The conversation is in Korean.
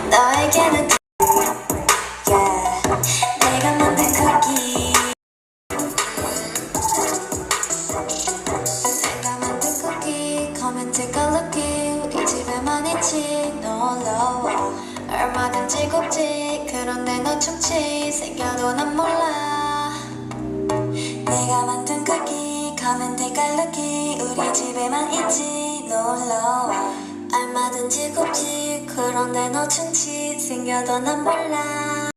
너에게는 yeah. 내가 만든 쿠키 내가 만든 쿠키 Come and take a look 우리 집에만 있지 놀러와 얼마든지 곱지 그런데 너 충치 생겨도 난 몰라 내가 만든 쿠키 Come and take a look 우리 집에만 있지 놀러와 얼마든지 곱지 그런데 너 충치 생겨도 난 몰라